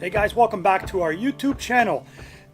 Hey guys, welcome back to our YouTube channel.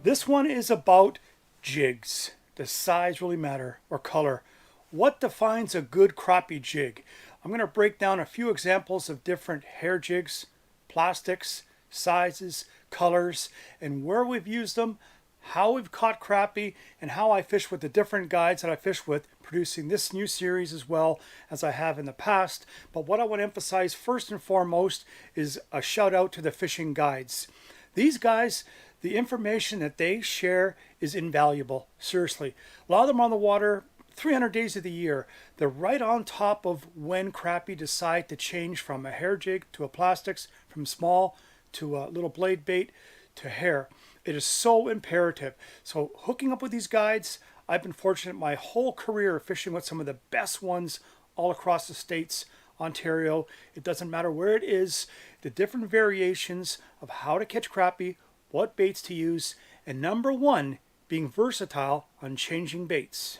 This one is about jigs. Does size really matter, or color? What defines a good crappie jig? I'm going to break down a few examples of different hair jigs, plastics, sizes, colors, and where we've used them, how we've caught crappie, and how I fish with the different guides that I fish with, producing this new series as well as I have in the past. But what I want to emphasize first and foremost is a shout out to the fishing guides. These guys, the information that they share is invaluable. Seriously, a lot of them are on the water 300 days of the year. They're right on top of when crappie decide to change from a hair jig to a plastics, from small to a little blade bait to hair. It is so imperative. So hooking up with these guides, I've been fortunate my whole career fishing with some of the best ones all across the states, Ontario. It doesn't matter where it is, the different variations of how to catch crappie, what baits to use, and number one, being versatile on changing baits.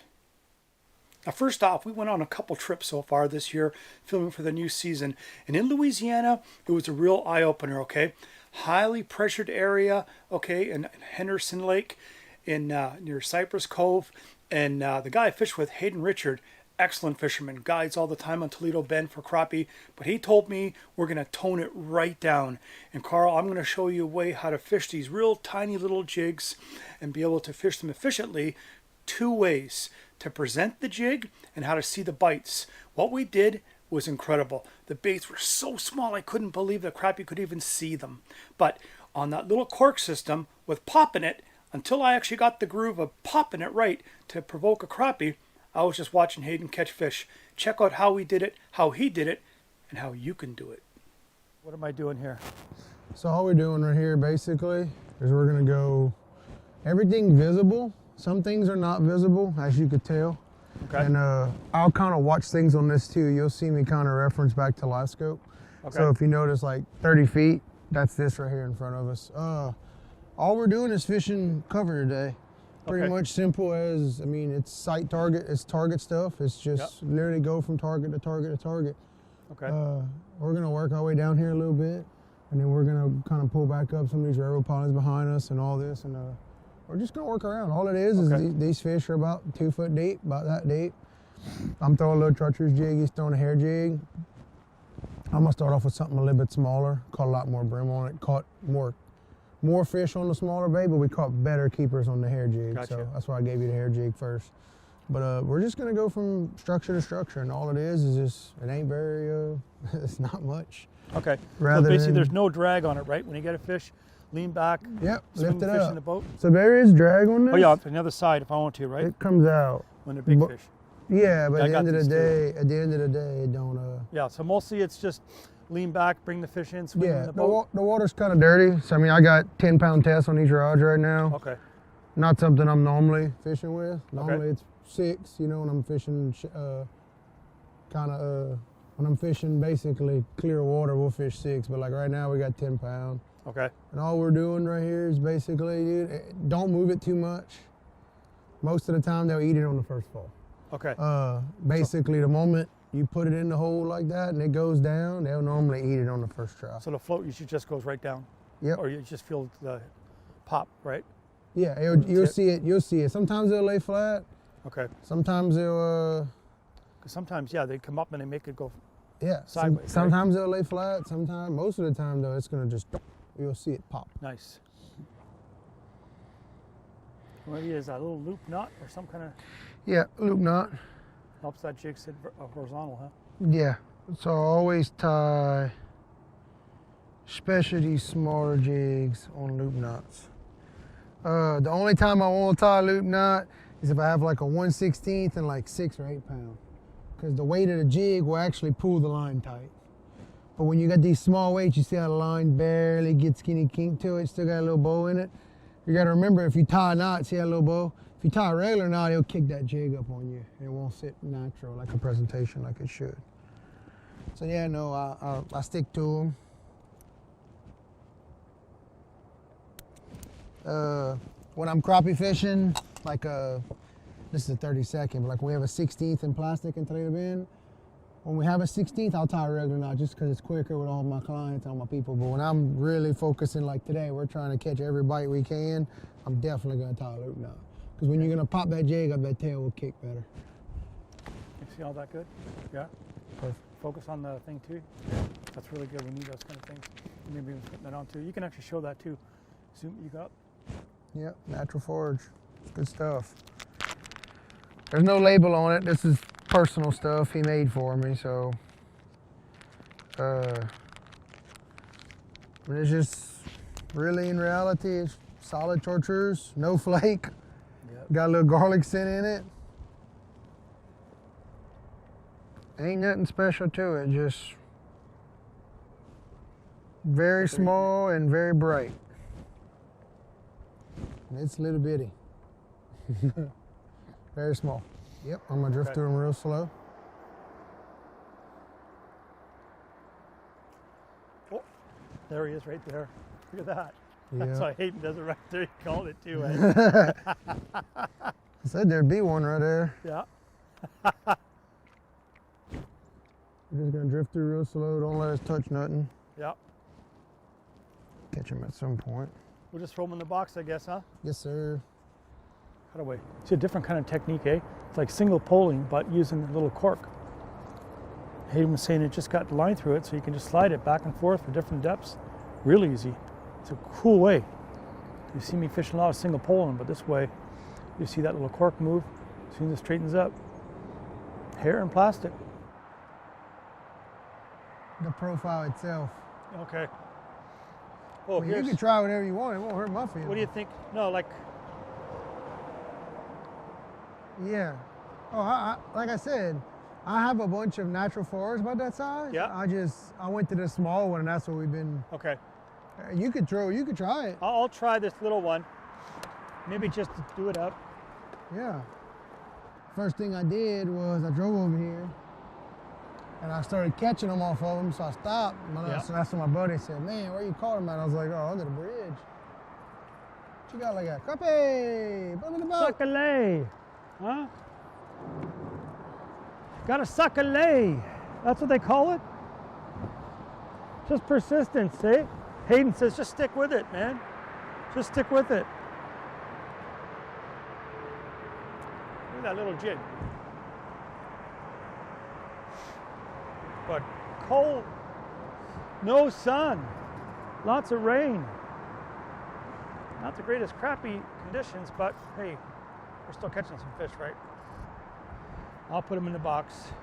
Now, first off, we went on a couple trips so far this year filming for the new season. And in Louisiana, it was a real eye-opener, okay? Highly pressured area, okay, in Henderson Lake, in near Cypress Cove. And the guy I fished with, Hayden Richard, excellent fisherman, guides all the time on Toledo Bend for crappie. But he told me we're going to tone it right down. And Karl, I'm going to show you a way how to fish these real tiny little jigs and be able to fish them efficiently. Two ways to present the jig and how to see the bites. What we did was incredible. The baits were so small I couldn't believe that crappie could even see them. But on that little cork system with popping it, until I actually got the groove of popping it right to provoke a crappie, I was just watching Hayden catch fish. Check out how we did it, how he did it, and how you can do it. What am I doing here? So all we're doing right here basically is we're gonna go everything visible. Some things are not visible, as you could tell. Okay. And I'll kind of watch things on this too. You'll see me kind of reference back to live scope. Okay. So if you notice like 30 feet, that's this right here in front of us. All we're doing is fishing cover today. Pretty much simple as, I mean, it's sight target, it's target stuff. It's just literally go from target to target to target. Okay. We're gonna work our way down here a little bit, and then we're gonna kind of pull back up some of these railroad ponds behind us and all this, and we're just gonna work around. All it is these fish are about 2 foot deep, about that deep. I'm throwing a little treacherous jig, he's throwing a hair jig. I'm gonna start off with something a little bit smaller, caught a lot more brim on it, caught more fish on the smaller bait, but we caught better keepers on the hair jig. Gotcha. So that's why I gave you the hair jig first. But we're just gonna go from structure to structure, and all it is just, it ain't very, it's not much. Okay, so basically there's no drag on it, right? When you get a fish, lean back, yep, swing lift the it fish up. in the boat. So there is drag on this. Oh yeah, on the other side if I want to, right? It comes out. When they're big fish. Yeah, but at the end of the day, it don't. Yeah, so mostly it's just lean back, bring the fish in, swing in the boat. The water's kind of dirty. So I mean, I got 10-pound tests on these rods right now. Okay. Not something I'm normally fishing with. Normally it's 6. You know, when I'm fishing, when I'm fishing basically clear water, we'll fish 6. But like right now, we got 10 pound. Okay. And all we're doing right here is basically, dude, don't move it too much. Most of the time, they'll eat it on the first fall. Okay. Basically, the moment you put it in the hole like that and it goes down, they'll normally eat it on the first try. So the float usually just goes right down? Yep. Or you just feel the pop, right? Yeah, you'll see it. You'll see it. Sometimes they'll lay flat. Okay. Sometimes they'll... Because sometimes, yeah, they come up and they make it go sideways. Sometimes they'll lay flat. Sometimes, most of the time though, it's going to just, you'll see it pop. Nice. Maybe there's a little loop knot or some kind of... Yeah, loop knot. Helps that jig sit horizontal, huh? Yeah. So I always tie, especially these smaller jigs, on loop knots. The only time I won't tie a loop knot is if I have like a 1/16 and like 6 or 8 pound. Because the weight of the jig will actually pull the line tight. But when you got these small weights, you see how the line barely gets any kink to it, still got a little bow in it. You gotta remember, if you tie a knot, see that little bow? If you tie a regular knot, it'll kick that jig up on you. And it won't sit natural, like a presentation, like it should. So yeah, no, I stick to them. When I'm crappie fishing, like this is a 30-second, but like we have a 16th in plastic in Toledo Bend, When we have a 16th, I'll tie a regular knot just because it's quicker with all my clients, all my people. But when I'm really focusing, like today, we're trying to catch every bite we can, I'm definitely going to tie a loop knot. Because when you're going to pop that jig up, that tail will kick better. You see all that good? Yeah? Perfect. Focus on the thing too. That's really good. We need those kind of things. Maybe even putting that on too. You can actually show that too. Zoom, you got? Yep, natural forage. It's good stuff. There's no label on it. This is personal stuff he made for me, so it's just really, in reality, it's solid chartreuse, no flake. Yep. Got a little garlic scent in it. Ain't nothing special to it, just very small and very bright. It's little bitty. Very small. Yep, I'm gonna drift through them real slow. Oh, there he is right there. Look at that. Yeah. That's why Hayden does it right there. He called it too. I said there'd be one right there. Yeah. We're just gonna drift through real slow. Don't let us touch nothing. Yeah. Catch him at some point. We'll just throw him in the box, I guess, huh? Yes, sir. How do we? It's a different kind of technique, eh? It's like single poling, but using a little cork. Hayden was saying it just got the line through it, so you can just slide it back and forth for different depths. Real easy. It's a cool way. You see me fishing a lot of single poling, but this way, you see that little cork move. As soon as it straightens up, hair and plastic. The profile itself. Okay. Oh, well, you can try whatever you want. It won't hurt my feelings. What do you think? No, like. Yeah. Oh, like I said, I have a bunch of natural forests about that size. Yeah. I went to the small one, and that's what we've been. Okay. You could try it. I'll try this little one. Maybe just to do it up. Yeah. First thing I did was I drove over here, and I started catching them off of them, so I stopped. So that's when my buddy said, "Man, where you caught them at?" I was like, "Oh, under the bridge." What you got like that? Crappie! Put them in the boat. Suck-a-lay. Huh? Got a suck-a-lay. That's what they call it? Just persistence, see? Hayden says, just stick with it, man. Just stick with it. Look at that little jig. But cold, no sun, lots of rain. Not the greatest crappie conditions, but hey, we're still catching some fish, right? I'll put them in the box.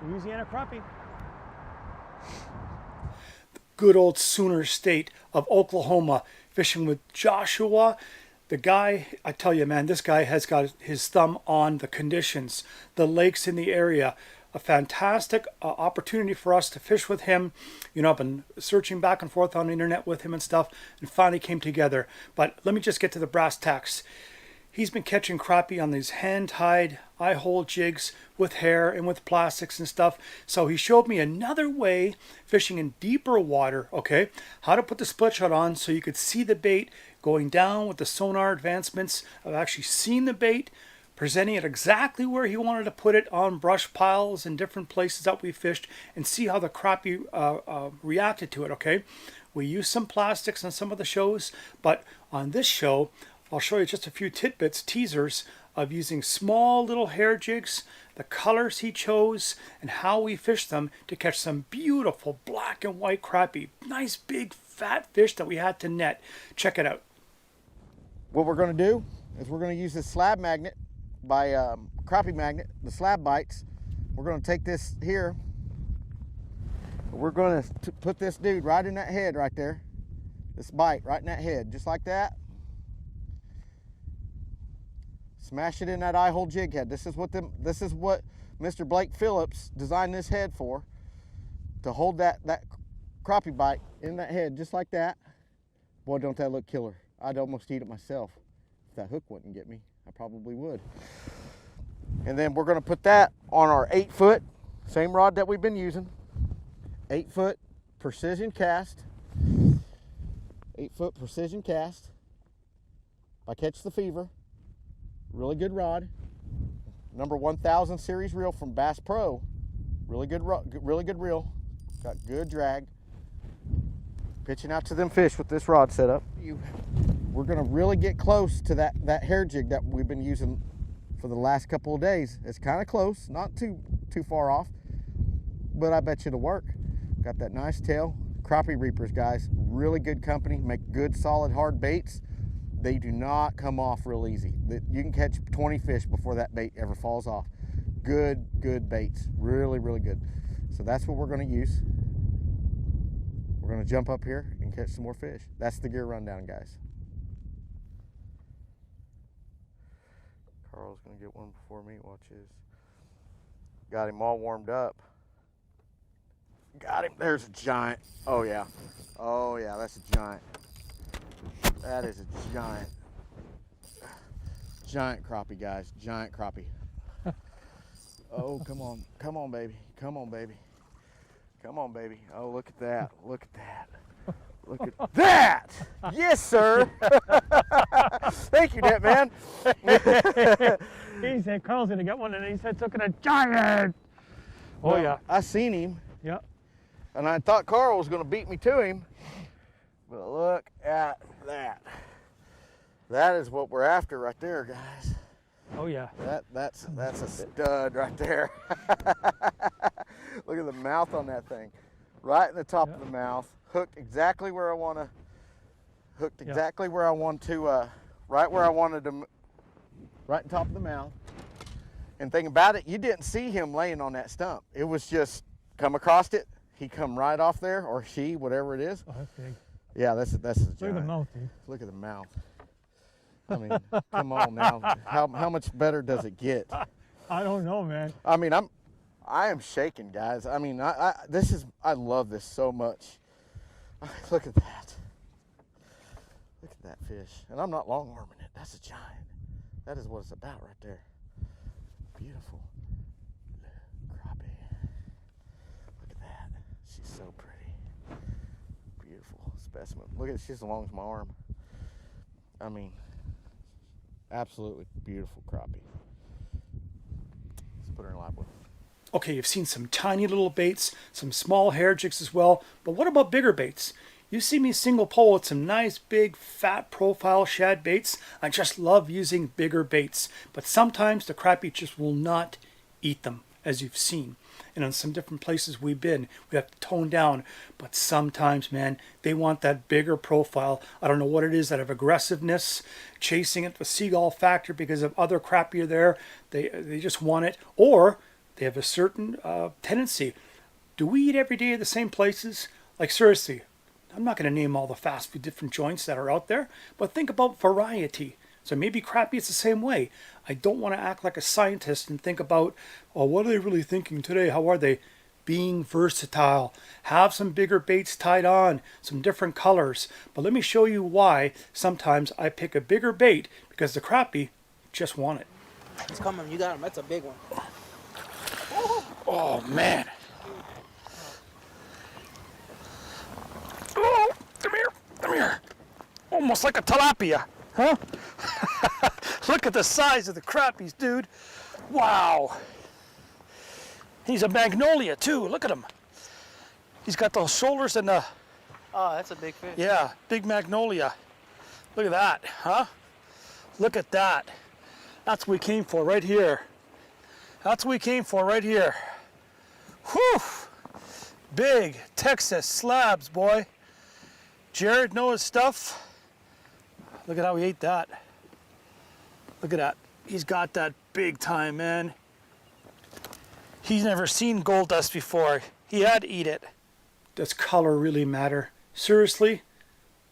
Louisiana crappie. Good old Sooner State of Oklahoma, fishing with Joshua. The guy, I tell you, man, this guy has got his thumb on the conditions, the lakes in the area. A fantastic opportunity for us to fish with him. You know, I've been searching back and forth on the internet with him and stuff, and finally came together. But let me just get to the brass tacks. He's been catching crappie on these hand-tied eye-hole jigs with hair and with plastics and stuff. So he showed me another way, fishing in deeper water, okay, how to put the split shot on so you could see the bait going down with the sonar advancements. I've actually seen the bait, presenting it exactly where he wanted to put it on brush piles and different places that we fished, and see how the crappie reacted to it, okay? We used some plastics on some of the shows, but on this show, I'll show you just a few tidbits, teasers, of using small little hair jigs, the colors he chose, and how we fished them to catch some beautiful black and white crappie. Nice big fat fish that we had to net. Check it out. What we're going to do is we're going to use this slab magnet by Crappie Magnet, the slab bites. We're going to take this here. We're going to put this dude right in that head right there. This bite right in that head, just like that. Smash it in that eye hole jig head. This is what Mr. Blake Phillips designed this head for, to hold that crappie bite in that head, just like that. Boy, don't that look killer. I'd almost eat it myself. If that hook wouldn't get me, I probably would. And then we're gonna put that on our 8-foot, same rod that we've been using. 8-foot precision cast. 8-foot precision cast by Catch the Fever. Really good rod. number 1000 series reel from Bass Pro. Really good reel. Got good drag. Pitching out to them fish with this rod setup. We're gonna really get close to that hair jig that we've been using for the last couple of days. It's kind of close, not too far off, but I bet you it'll work. Got that nice tail. Crappie Reapers, guys, really good company, make good solid hard baits. They do not come off real easy. You can catch 20 fish before that bait ever falls off. Good baits, really good. So that's what we're gonna use. We're gonna jump up here and catch some more fish. That's the gear rundown, guys. Carl's gonna get one before me, watch his. Got him all warmed up. Got him, there's a giant. Oh yeah, that's a giant. That is a giant. Giant crappie, guys, giant crappie. Oh, come on baby, come on baby. Come on, baby. Oh, look at that. Look at that. Look at that. Yes, sir. Thank you, Net Man. He said Carl's going to get one, and he said, took it a giant. Oh, Well, yeah. I seen him, Yeah. and I thought Carl was going to beat me to him. But look at that. That is what we're after right there, guys. Oh, yeah. That's a stud right there. Look at the mouth on that thing. Right in the top of the mouth. Hooked exactly where I want to. Exactly where I want to. Right where I wanted to. Right in top of the mouth. And thing about it, you didn't see him laying on that stump. It was just come across it. He come right off there, or she, whatever it is. Oh, that's big. Yeah, that's a giant. Look at the mouth, dude. Look at the mouth. I mean, come on now. How much better does it get? I don't know, man. I mean, I am shaking, guys. I mean, I love this so much. Look at that. Look at that fish. And I'm not long arming it. That's a giant. That is what it's about right there. Beautiful. Crappie. Look at that. She's so pretty. Beautiful specimen. Look at it. She's as long as my arm. I mean, absolutely beautiful crappie. Let's put her in live with. Okay, you've seen some tiny little baits, some small hair jigs as well, but what about bigger baits? You see me single pole with some nice big fat profile shad baits. I just love using bigger baits, but sometimes the crappie just will not eat them, as you've seen. And on some different places we've been, we have to tone down, but sometimes, man, they want that bigger profile. I don't know what it is, out of aggressiveness, chasing it, the seagull factor because of other crappie there. They just want it, or they have a certain tendency. Do we eat every day at the same places? Like, seriously, I'm not going to name all the fast food different joints that are out there, but think about variety. So maybe crappie is the same way. I don't want to act like a scientist and think about, oh, what are they really thinking today? How are they? Being versatile. Have some bigger baits tied on, some different colors. But let me show you why sometimes I pick a bigger bait, because the crappie just want it. He's coming. You got him. That's a big one. Oh, man. Oh, come here. Come here. Almost like a tilapia, huh? Look at the size of the crappies, dude. Wow. He's a magnolia, too. Look at him. He's got those shoulders and the... Oh, that's a big fish. Yeah, big magnolia. Look at that, huh? Look at that. That's what we came for right here. That's what we came for right here. Whew! Big Texas slabs, boy. Jared know his stuff. Look at how he ate that. Look at that. He's got that big time, man. He's never seen gold dust before. He had to eat it. Does color really matter? Seriously?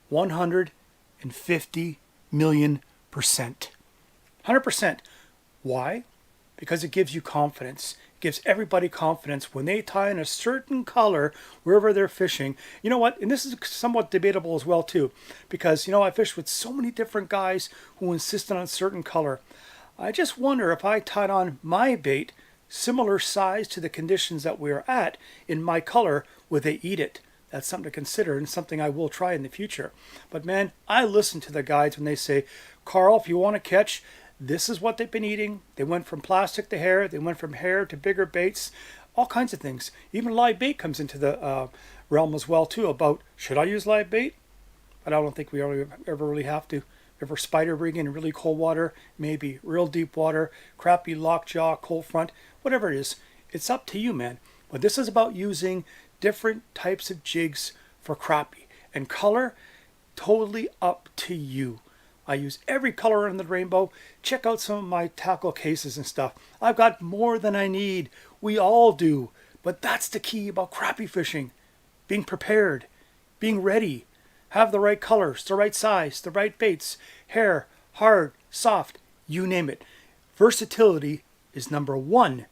150 million %. 100%. Why? Because it gives you confidence. It gives everybody confidence when they tie in a certain color wherever they're fishing. You know what? And this is somewhat debatable as well too, because you know I fish with so many different guys who insist on a certain color. I just wonder if I tied on my bait similar size to the conditions that we're at in my color, would they eat it? That's something to consider and something I will try in the future. But man, I listen to the guides when they say, Carl, if you want to catch This is what they've been eating. They went from plastic to hair. They went from hair to bigger baits, all kinds of things. Even live bait comes into the realm as well too, about should I use live bait? But I don't think we ever really have to. If we're spider rigging in really cold water, maybe real deep water, crappie, lockjaw, cold front, whatever it is, it's up to you, man. But this is about using different types of jigs for crappie. And color, totally up to you. I use every color in the rainbow. Check out some of my tackle cases and stuff. I've got more than I need. We all do. But that's the key about crappie fishing. Being prepared, being ready. Have the right colors, the right size, the right baits, hair, hard, soft, you name it. Versatility is number one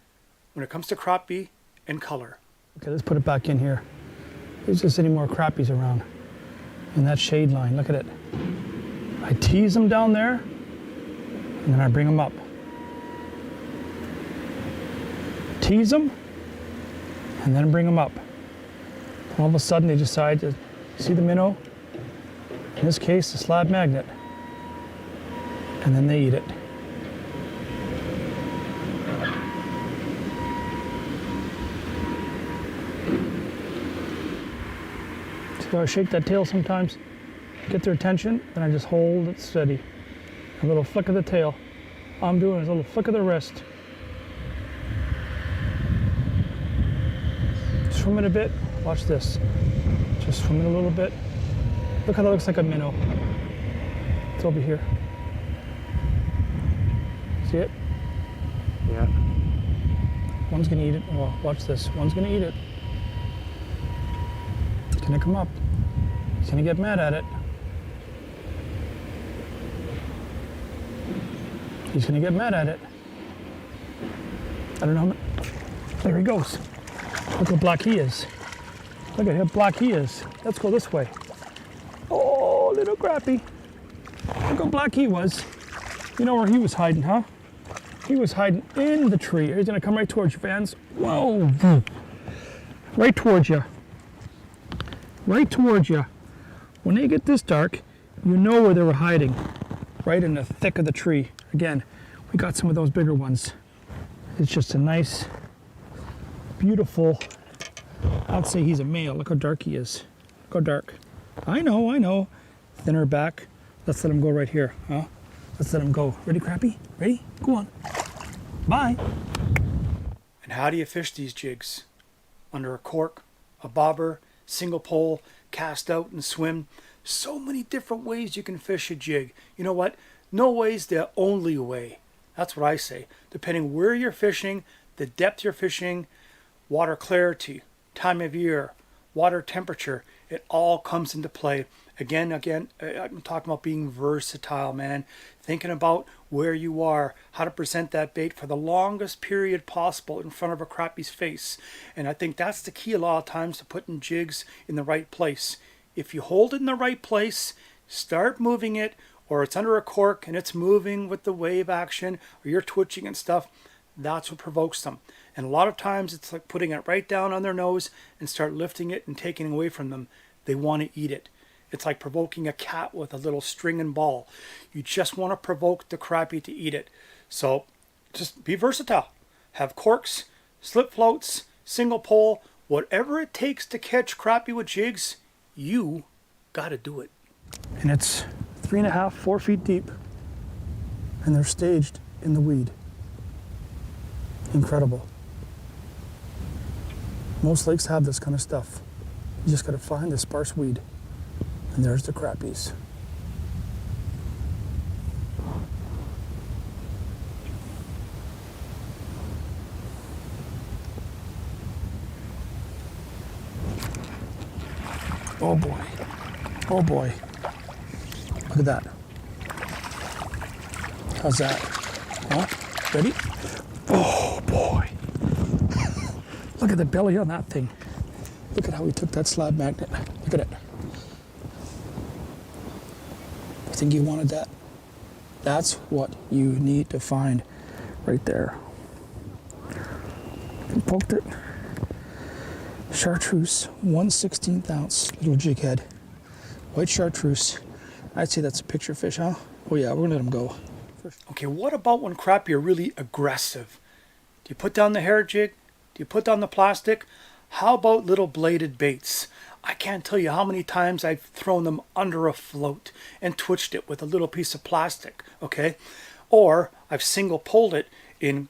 when it comes to crappie and color. Okay, let's put it back in here. There's just any more crappies around in that shade line. Look at it. I tease them down there and then I bring them up. Tease them and then bring them up. All of a sudden they decide to see the minnow, in this case the slab magnet, and then they eat it. So I shake that tail sometimes, get their attention, then I just hold it steady. A little flick of the tail. All I'm doing is a little flick of the wrist. Swim it a bit, watch this. Just swim it a little bit. Look how that looks like a minnow. It's over here. See it? Yeah. One's gonna eat it. Well, watch this. One's gonna eat it. It's gonna come up. He's gonna get mad at it. He's gonna get mad at it. I don't know how many. There he goes. Look how black he is. Look at how black he is. Let's go this way. Oh, little crappie. Look how black he was. You know where he was hiding, huh? He was hiding in the tree. He's gonna come right towards you, fans. Whoa. Right towards you. Right towards you. When they get this dark, you know where they were hiding. Right in the thick of the tree. Again, we got some of those bigger ones. It's just a nice, beautiful, I'd say he's a male. Look how dark he is. Look how dark. I know. Thinner back. Let's let him go right here, huh? Let's let him go. Ready, crappie? Ready? Go on. Bye. And how do you fish these jigs? Under a cork, a bobber, single pole, cast out and swim. So many different ways you can fish a jig. You know what? No way's the only way. That's what I say. Depending where you're fishing, the depth you're fishing, water clarity, time of year, water temperature, it all comes into play. Again, I'm talking about being versatile, man. Thinking about where you are, how to present that bait for the longest period possible in front of a crappie's face. And I think that's the key a lot of times to putting jigs in the right place. If you hold it in the right place, start moving it, or it's under a cork and it's moving with the wave action, or you're twitching and stuff, that's what provokes them. And a lot of times it's like putting it right down on their nose and start lifting it and taking it away from them. They want to eat it. It's like provoking a cat with a little string and ball. You just want to provoke the crappie to eat it. So just be versatile. Have corks, slip floats, single pole, whatever it takes to catch crappie with jigs, you got to do it. And it's 3.5, 4 feet deep. And they're staged in the weed. Incredible. Most lakes have this kind of stuff. You just got to find the sparse weed. And there's the crappies. Oh boy. Oh boy. Look at that. How's that? Huh? Ready? Oh boy. Look at the belly on that thing. Look at how he took that slab magnet. Look at it. I think he wanted that. That's what you need to find right there. He poked it. Chartreuse, 1/16 ounce little jig head. White chartreuse. I'd say that's a picture fish, huh? Oh yeah, we're gonna let him go. Okay, what about when crappie are really aggressive? Do you put down the hair jig? Do you put down the plastic? How about little bladed baits? I can't tell you how many times I've thrown them under a float and twitched it with a little piece of plastic, okay? Or I've single pulled it in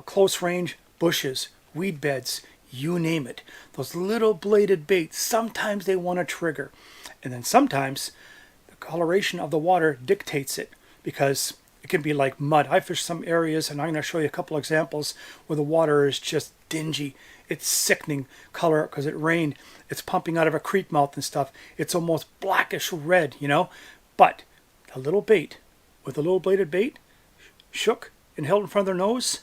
close range bushes, weed beds, you name it. Those little bladed baits, sometimes they want to trigger. And then sometimes the coloration of the water dictates it, because it can be like mud. I fished some areas, and I'm going to show you a couple examples where the water is just dingy. It's sickening color because it rained. It's pumping out of a creek mouth and stuff. It's almost blackish red, you know. But a little bait with a little bladed bait shook and held in front of their nose,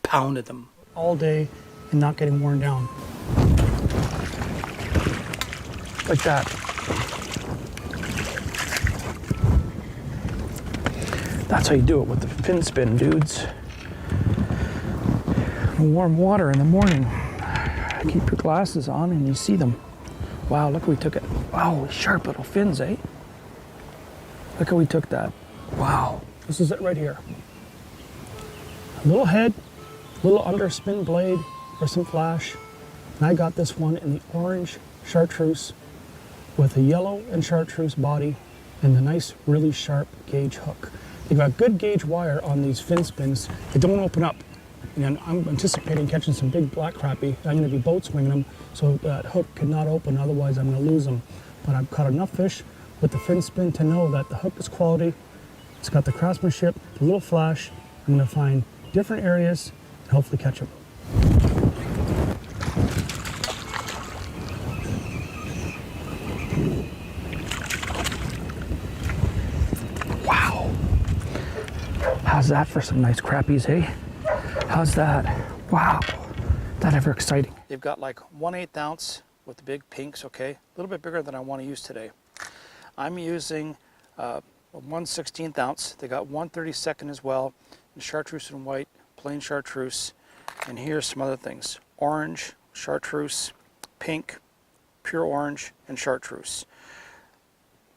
pounded them. All day and not getting worn down. Like that. That's how you do it with the fin spin, dudes. Warm water in the morning. Keep your glasses on and you see them. Wow, look how we took it. Wow, sharp little fins, eh? Look how we took that. Wow, this is it right here. A little head, a little underspin blade or some flash. And I got this one in the orange chartreuse with a yellow and chartreuse body and the nice, really sharp gauge hook. They got good gauge wire on these fin spins. They don't open up. And I'm anticipating catching some big black crappie. I'm going to be boat swinging them, so that hook cannot open, otherwise I'm going to lose them. But I've caught enough fish with the fin spin to know that the hook is quality. It's got the craftsmanship, the little flash. I'm going to find different areas and hopefully catch them. Wow. How's that for some nice crappies, eh? How's that? Wow. That ever exciting. They've got like 1/8 ounce with the big pinks, okay? A little bit bigger than I want to use today. I'm using a 1/16 ounce. They got 1/32 as well, in chartreuse and white, plain chartreuse. And here's some other things. Orange, chartreuse, pink, pure orange, and chartreuse.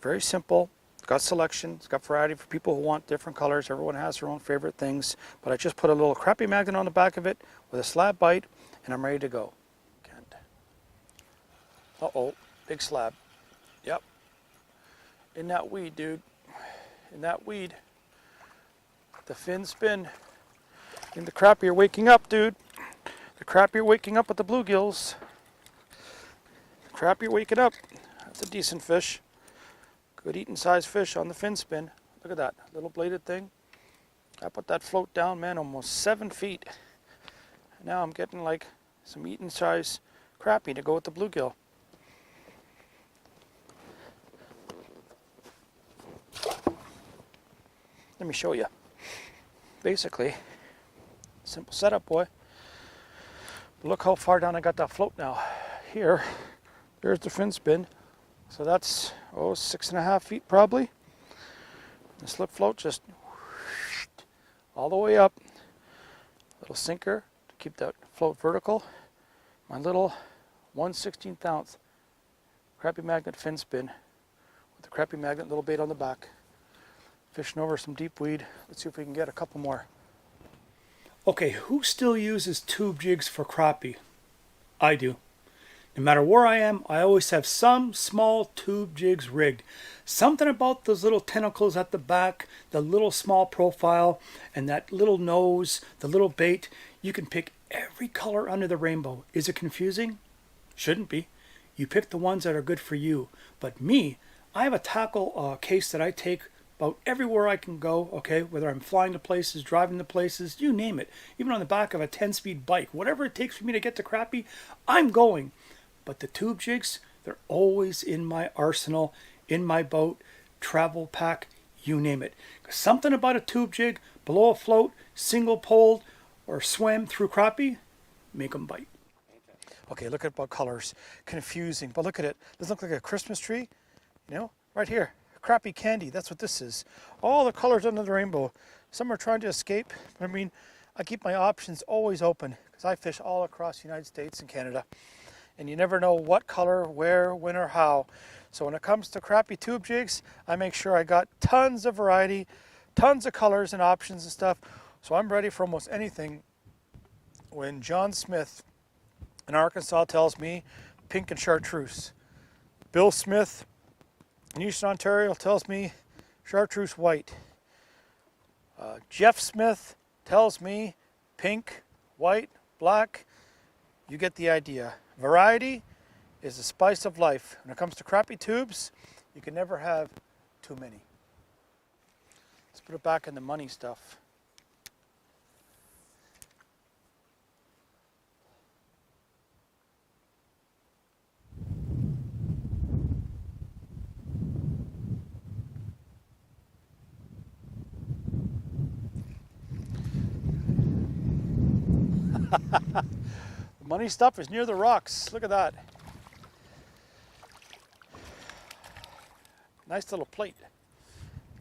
Very simple. It's got selection, it's got variety for people who want different colors. Everyone has their own favorite things. But I just put a little crappie magnet on the back of it with a slab bite, and I'm ready to go. Uh-oh, big slab. Yep. In that weed, dude. In that weed. The fin spin. And the crappie are waking up, dude. The crappie are waking up with the bluegills. The crappie are waking up. That's a decent fish. Good eating size fish on the fin spin. Look at that little bladed thing. I put that float down, man, almost 7 feet. Now I'm getting like some eating size crappie to go with the bluegill. Let me show you. Basically, simple setup, boy. But look how far down I got that float now. Here, there's the fin spin. So that's, 6.5 feet probably. The slip float just all the way up. Little sinker to keep that float vertical. My little 1/16 ounce crappie magnet fin spin with the crappie magnet little bait on the back. Fishing over some deep weed. Let's see if we can get a couple more. Okay, who still uses tube jigs for crappie? I do. No matter where I am, I always have some small tube jigs rigged. Something about those little tentacles at the back, the little small profile, and that little nose, the little bait. You can pick every color under the rainbow. Is it confusing? Shouldn't be. You pick the ones that are good for you. But me, I have a tackle case that I take about everywhere I can go, okay? Whether I'm flying to places, driving to places, you name it. Even on the back of a 10-speed bike. Whatever it takes for me to get to crappie, I'm going. But the tube jigs, they're always in my arsenal, in my boat, travel pack, you name it. Something about a tube jig, below a float, single poled, or swam through crappie, make them bite. Okay, look at what colors. Confusing, but look at it. Doesn't look like a Christmas tree? You know, right here. Crappie candy, that's what this is. All the colors under the rainbow. Some are trying to escape, but I mean, I keep my options always open because I fish all across the United States and Canada. And you never know what color, where, when, or how. So when it comes to crappie tube jigs, I make sure I got tons of variety, tons of colors and options and stuff. So I'm ready for almost anything. When John Smith in Arkansas tells me pink and chartreuse, Bill Smith in Eastern Ontario tells me chartreuse white, Jeff Smith tells me pink, white, black. You get the idea. Variety is the spice of life. When it comes to crappie tubes, you can never have too many. Let's put it back in the money stuff. The money stuff is near the rocks. Look at that. Nice little plate.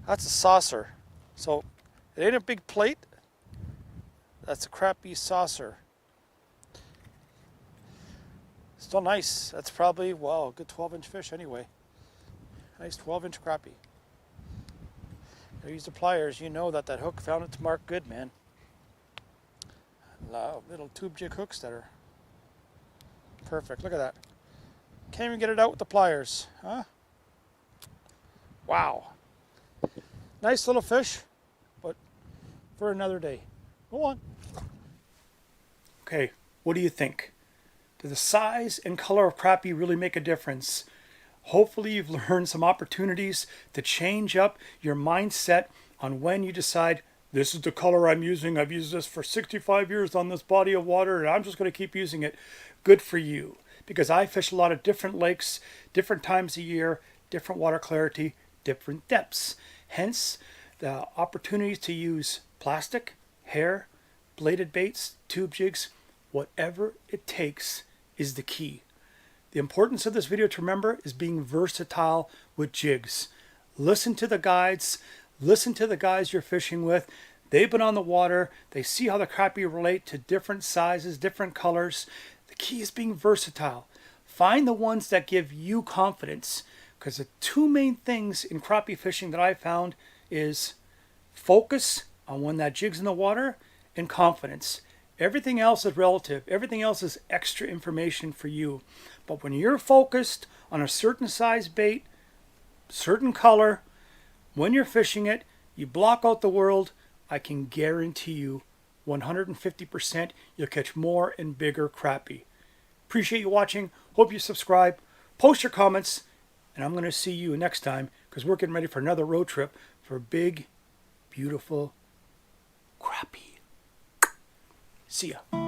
That's a saucer. So it ain't a big plate. That's a crappie saucer. Still nice. That's probably, wow, a good 12-inch fish anyway. Nice 12-inch crappie. I use the pliers. You know that hook found its mark good, man. Little tube jig hooks that are perfect. Look at that. Can't even get it out with the pliers, huh? Wow. Nice little fish, but for another day. Go on. Okay, what do you think? Do the size and color of crappie really make a difference? Hopefully you've learned some opportunities to change up your mindset on when you decide, this is the color I'm using. I've used this for 65 years on this body of water, and I'm just going to keep using it. Good for you. Because I fish a lot of different lakes, different times of year, different water clarity, different depths. Hence, the opportunities to use plastic, hair, bladed baits, tube jigs, whatever it takes is the key. The importance of this video to remember is being versatile with jigs. Listen to the guides. Listen to the guys you're fishing with. They've been on the water. They see how the crappie relate to different sizes, different colors. The key is being versatile. Find the ones that give you confidence, because the two main things in crappie fishing that I found is focus on when that jig's in the water and confidence. Everything else is relative. Everything else is extra information for you. But when you're focused on a certain size bait, certain color, when you're fishing it, you block out the world, I can guarantee you 150% you'll catch more and bigger crappie. Appreciate you watching. Hope you subscribe. Post your comments. And I'm going to see you next time, because we're getting ready for another road trip for big, beautiful crappie. See ya.